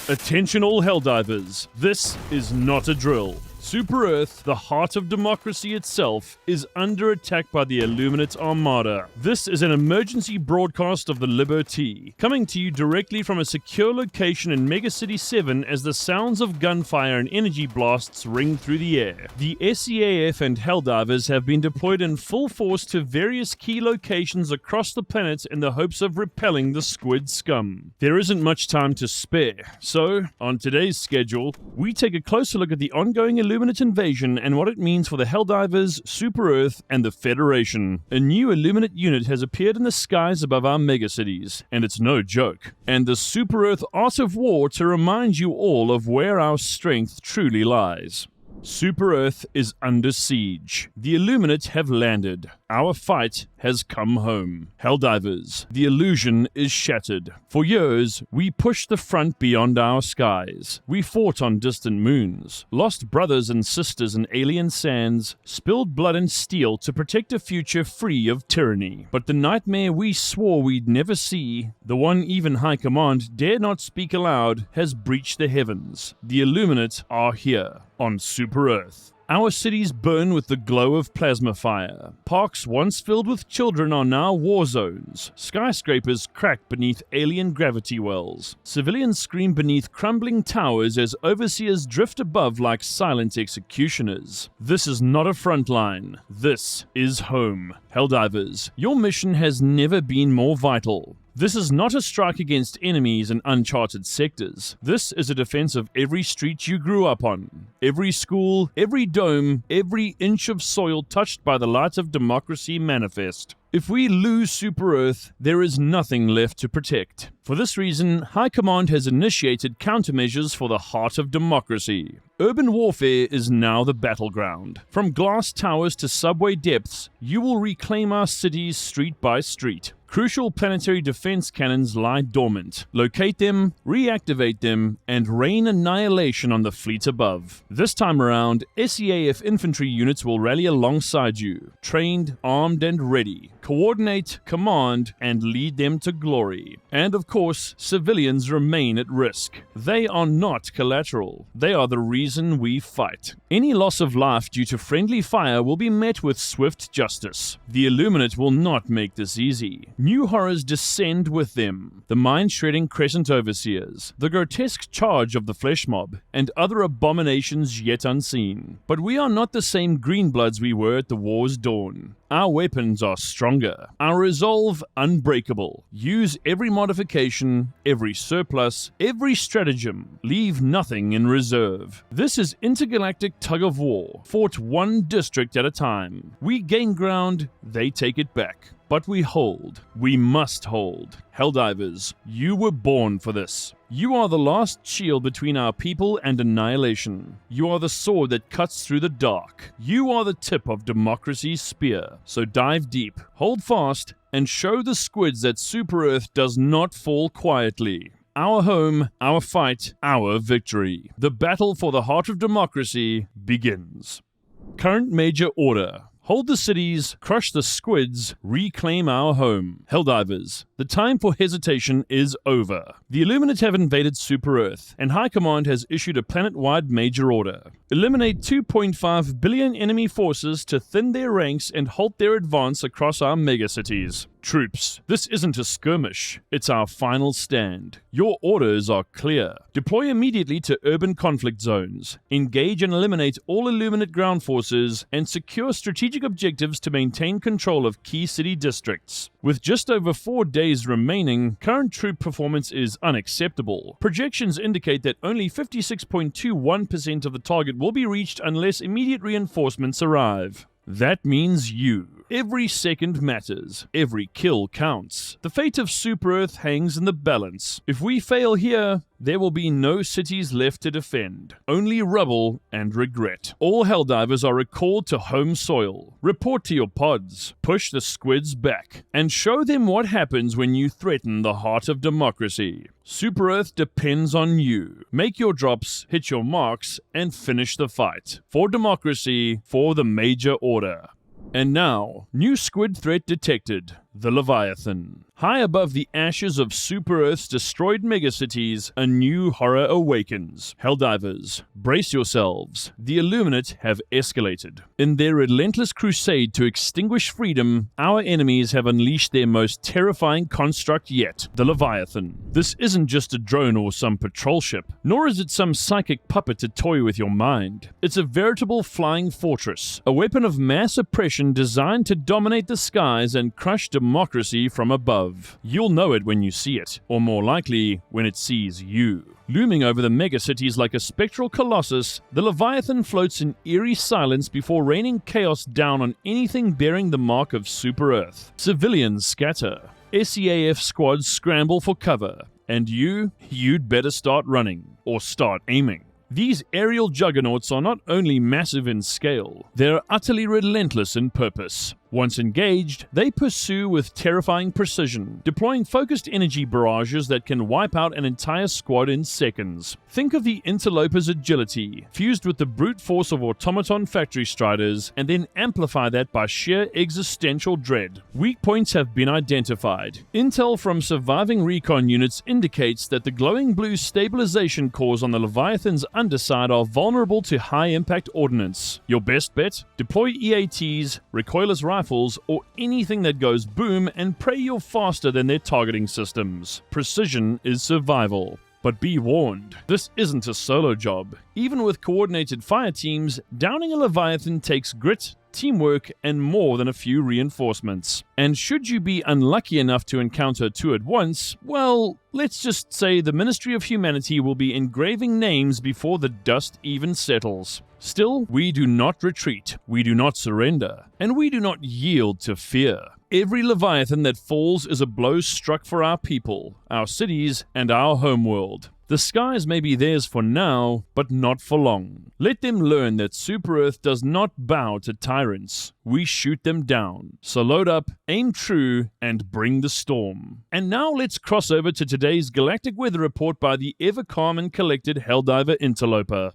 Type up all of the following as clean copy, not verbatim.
Attention all Helldivers, this is not a drill. Super Earth, the heart of democracy itself, is under attack by the Illuminate Armada. This is an emergency broadcast of the Liberty, coming to you directly from a secure location in Megacity 7 as the sounds of gunfire and energy blasts ring through the air. The SEAF and Helldivers have been deployed in full force to various key locations across the planet in the hopes of repelling the Squid scum. There isn't much time to spare, so on today's schedule, we take a closer look at the ongoing Illuminate invasion and what it means for the Helldivers, Super Earth, and the Federation. A new Illuminate unit has appeared in the skies above our megacities, and it's no joke. And the Super Earth Art of War to remind you all of where our strength truly lies. Super Earth is under siege. The Illuminate have landed. Our fight has come home. Helldivers, the illusion is shattered. For years, we pushed the front beyond our skies. We fought on distant moons, lost brothers and sisters in alien sands, spilled blood and steel to protect a future free of tyranny. But the nightmare we swore we'd never see, the one even High Command dare not speak aloud, has breached the heavens. The Illuminate are here on Super Earth. Our cities burn with the glow of plasma fire. Parks once filled with children are now war zones. Skyscrapers crack beneath alien gravity wells. Civilians scream beneath crumbling towers as overseers drift above like silent executioners. This is not a front line. This is home. Helldivers, your mission has never been more vital. This is not a strike against enemies in uncharted sectors. This is a defense of every street you grew up on, every school, every dome, every inch of soil touched by the light of democracy manifest. If we lose Super Earth, there is nothing left to protect. For this reason, High Command has initiated countermeasures for the heart of democracy. Urban warfare is now the battleground. From glass towers to subway depths, you will reclaim our cities street by street. Crucial planetary defense cannons lie dormant. Locate them, reactivate them, and rain annihilation on the fleet above. This time around, SEAF infantry units will rally alongside you, trained, armed, and ready. Coordinate, command, and lead them to glory. And of course, civilians remain at risk. They are not collateral. They are the reason we fight. Any loss of life due to friendly fire will be met with swift justice. The Illuminate will not make this easy. New horrors descend with them. The mind-shredding Crescent Overseers, the grotesque charge of the Flesh Mob, and other abominations yet unseen. But we are not the same Greenbloods we were at the war's dawn. Our weapons are stronger, our resolve unbreakable. Use every modification, every surplus, every stratagem. Leave nothing in reserve. This is intergalactic tug of war, fought one district at a time. We gain ground, they take it back. But we hold. We must hold. Helldivers, you were born for this. You are the last shield between our people and annihilation. You are the sword that cuts through the dark. You are the tip of democracy's spear. So dive deep, hold fast, and show the squids that Super Earth does not fall quietly. Our home, our fight, our victory. The battle for the heart of democracy begins. Current major order. Hold the cities, crush the squids, reclaim our home. Helldivers, the time for hesitation is over. The Illuminate have invaded Super Earth, and High Command has issued a planet-wide major order. Eliminate 2.5 billion enemy forces to thin their ranks and halt their advance across our megacities. Troops, this isn't a skirmish, it's our final stand. Your orders are clear. Deploy immediately to urban conflict zones. Engage and eliminate all Illuminate ground forces and secure strategic objectives to maintain control of key city districts. With just over 4 days remaining, current troop performance is unacceptable. Projections indicate that only 56.21% of the target will be reached unless immediate reinforcements arrive. That means you. Every second matters. Every kill counts. The fate of Super Earth hangs in the balance. If we fail here, there will be no cities left to defend. Only rubble and regret. All Helldivers are recalled to home soil. Report to your pods. Push the squids back. And show them what happens when you threaten the heart of democracy. Super Earth depends on you. Make your drops, hit your marks, and finish the fight. For democracy, for the major order. And now, new squid threat detected, the Leviathan. High above the ashes of Super-Earth's destroyed megacities, a new horror awakens. Helldivers, brace yourselves. The Illuminate have escalated. In their relentless crusade to extinguish freedom, our enemies have unleashed their most terrifying construct yet, the Leviathan. This isn't just a drone or some patrol ship, nor is it some psychic puppet to toy with your mind. It's a veritable flying fortress, a weapon of mass oppression designed to dominate the skies and crush democracy from above. You'll know it when you see it, or more likely, when it sees you. Looming over the megacities like a spectral colossus, the Leviathan floats in eerie silence before raining chaos down on anything bearing the mark of Super-Earth. Civilians scatter. SEAF squads scramble for cover. And you'd better start running, or start aiming. These aerial juggernauts are not only massive in scale, they're utterly relentless in purpose. Once engaged, they pursue with terrifying precision, deploying focused energy barrages that can wipe out an entire squad in seconds. Think of the interloper's agility, fused with the brute force of automaton factory striders, and then amplify that by sheer existential dread. Weak points have been identified. Intel from surviving recon units indicates that the glowing blue stabilization cores on the Leviathan's underside are vulnerable to high-impact ordnance. Your best bet? Deploy EATs, recoilless rifles, or anything that goes boom and pray you're faster than their targeting systems. Precision is survival. But be warned, this isn't a solo job. Even with coordinated fire teams, downing a Leviathan takes grit, teamwork, and more than a few reinforcements. And should you be unlucky enough to encounter two at once, well, let's just say the Ministry of Humanity will be engraving names before the dust even settles. Still, we do not retreat, we do not surrender, and we do not yield to fear. Every Leviathan that falls is a blow struck for our people, our cities, and our homeworld. The skies may be theirs for now, but not for long. Let them learn that Super-Earth does not bow to tyrants. We shoot them down. So load up, aim true, and bring the storm. And now let's cross over to today's Galactic weather report by the ever calm and collected Helldiver interloper.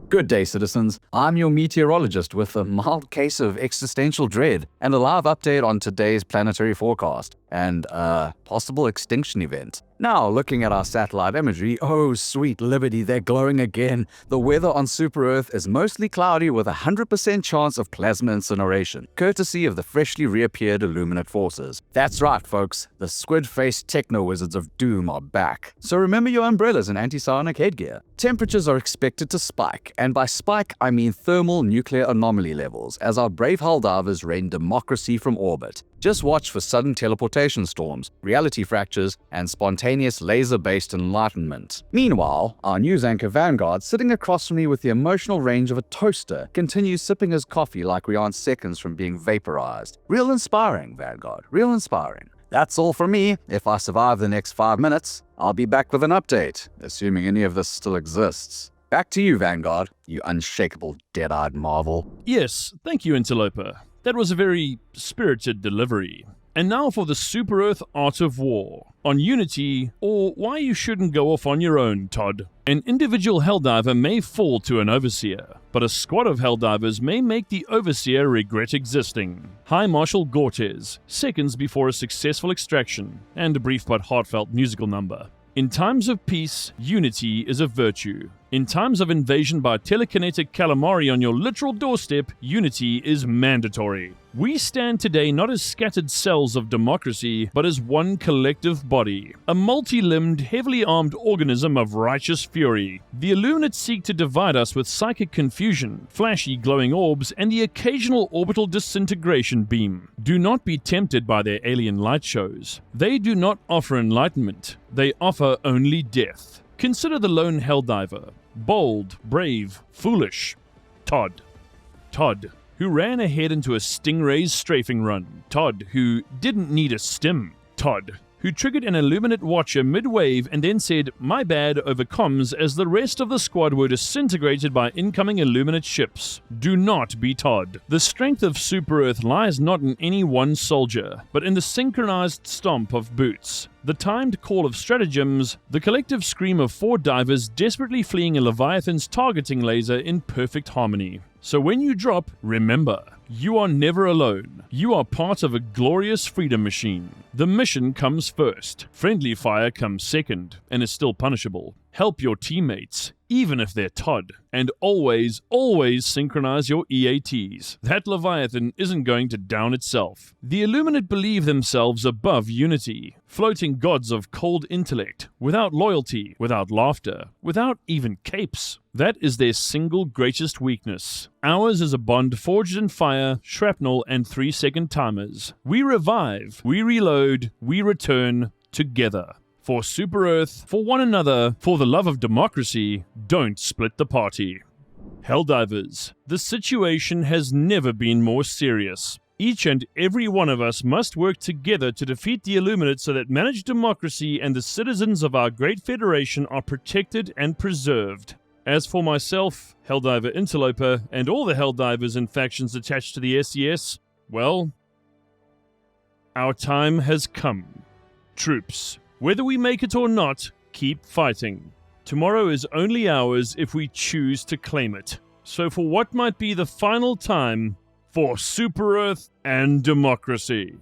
Good day, citizens. I'm your meteorologist with a mild case of existential dread and a live update on today's planetary forecast and a possible extinction event. Now, looking at our satellite imagery, oh sweet liberty, they're glowing again. The weather on Super-Earth is mostly cloudy with a 100% chance of plasma incineration, courtesy of the freshly reappeared Illuminate forces. That's right, folks. The squid-faced techno-wizards of doom are back. So remember your umbrellas and anti-psionic headgear. Temperatures are expected to spike, and by spike, I mean thermal nuclear anomaly levels, as our brave Helldivers rain democracy from orbit. Just watch for sudden teleportation storms, reality fractures, and spontaneous laser-based enlightenment. Meanwhile, our news anchor Vanguard, sitting across from me with the emotional range of a toaster, continues sipping his coffee like we aren't seconds from being vaporized. Real inspiring, Vanguard, real inspiring. That's all from me. If I survive the next 5 minutes, I'll be back with an update, assuming any of this still exists. Back to you, Vanguard, you unshakable dead-eyed marvel. Yes, thank you, Interloper. That was a very spirited delivery. And now for the Super-Earth Art of War. On Unity, or why you shouldn't go off on your own, Todd. An individual Helldiver may fall to an Overseer, but a squad of Helldivers may make the Overseer regret existing. High Marshal Gortez, seconds before a successful extraction, and a brief but heartfelt musical number. In times of peace, unity is a virtue. In times of invasion by telekinetic calamari on your literal doorstep, unity is mandatory. We stand today not as scattered cells of democracy, but as one collective body. A multi-limbed, heavily armed organism of righteous fury. The Illuminate seek to divide us with psychic confusion, flashy glowing orbs, and the occasional orbital disintegration beam. Do not be tempted by their alien light shows. They do not offer enlightenment. They offer only death. Consider the lone Helldiver. Bold, brave, foolish. Todd. Todd, who ran ahead into a Stingray's strafing run. Todd, who didn't need a stim. Todd, who triggered an Illuminate watcher mid-wave and then said, "My bad," over comms as the rest of the squad were disintegrated by incoming Illuminate ships. Do not be Todd. The strength of Super-Earth lies not in any one soldier, but in the synchronized stomp of boots. The timed call of stratagems, the collective scream of 4 divers desperately fleeing a Leviathan's targeting laser in perfect harmony. So when you drop, remember, You are never alone. You are part of a glorious freedom machine. The mission comes first. Friendly fire comes second, and is still punishable. Help your teammates, even if they're Todd. And always, always synchronize your EATs. That Leviathan isn't going to down itself. The Illuminate believe themselves above unity, floating gods of cold intellect, without loyalty, without laughter, without even capes. That is their single greatest weakness. Ours is a bond forged in fire, shrapnel, and 3-second timers. We revive, we reload, we return together. For Super Earth, for one another, for the love of democracy, don't split the party. Helldivers, the situation has never been more serious. Each and every one of us must work together to defeat the Illuminate so that managed democracy and the citizens of our great federation are protected and preserved. As for myself, Helldiver Interloper, and all the Helldivers and factions attached to the SES, well, our time has come. Troops, whether we make it or not, keep fighting. Tomorrow is only ours if we choose to claim it. So for what might be the final time, for Super Earth and democracy.